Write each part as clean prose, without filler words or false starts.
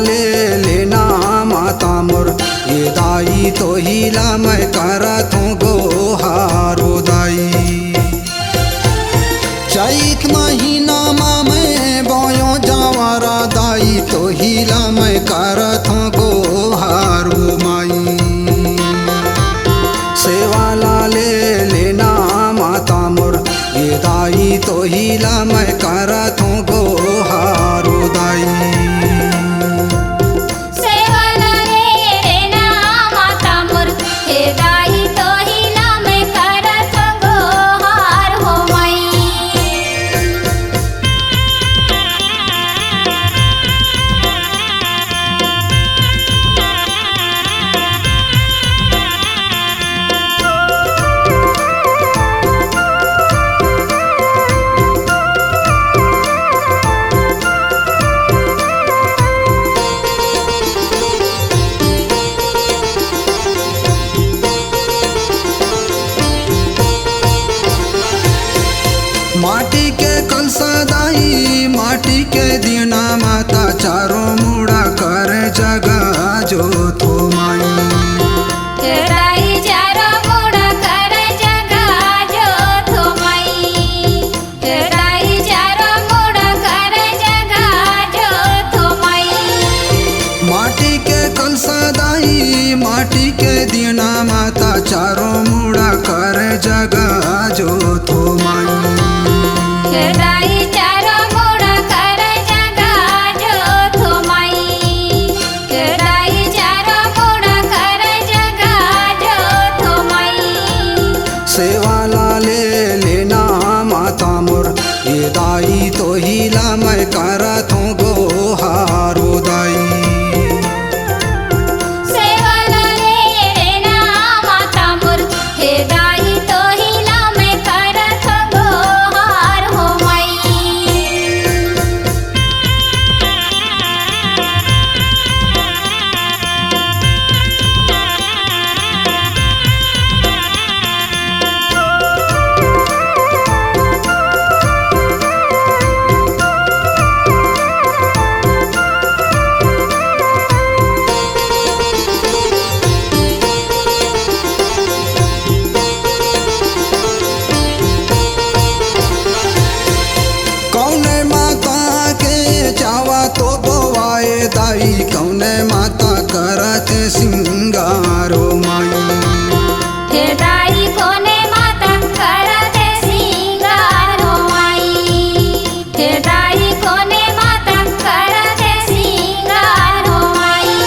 ले लेना माता मोर, ये दाई तो हिला मैं करत हूँ गोहारो दाई। चैत महीना मैं बोयो जावारा दाई, तो हिला मैं करत हूँ गोहारो माई। सेवाला ले लेना माता मोर, ये दाई तो हिला मैं करत हूँ गोहारो दाई। माटी के कलसा दाई, माटी के दीना माता, चारों मुड़ा कर जगा जो तो माई। दाई चारों मुड़ा कर जगा जो तो माई, दाई चारों मुड़ा कर जगा जो तो माई। माटी के कलसा दाई, माटी के दीना माता, चारों मुड़ा कर जगा जो तो माई। दाई चारों मुड़ा कर जगा जो तो माई, दाई चारों मुड़ा कर जगा जो तो माई। सेवाला ले लेना माता मोर, ये दाई तो हिला मैं करत हूँ गोहारो दाई। तो बोवाए दाई, कौने माता करत सिंगारो माई। दाई कोने माता करत सिंगारो माई, दाई कोने माता करत सिंगारो माई।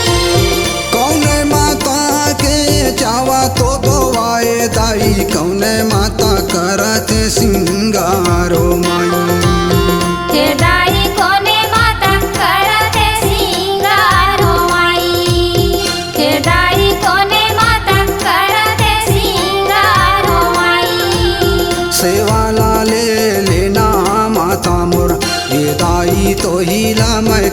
कौने माता के चावा तो बोवाए दाई, कौने माता करत सिंगारो माई। दाई कोने माता करत सिंगारो माई, दाई कोने माता करत सिंगारो माई। सेवाला ले लेना माता मोर, ये दाई तो हिला मैं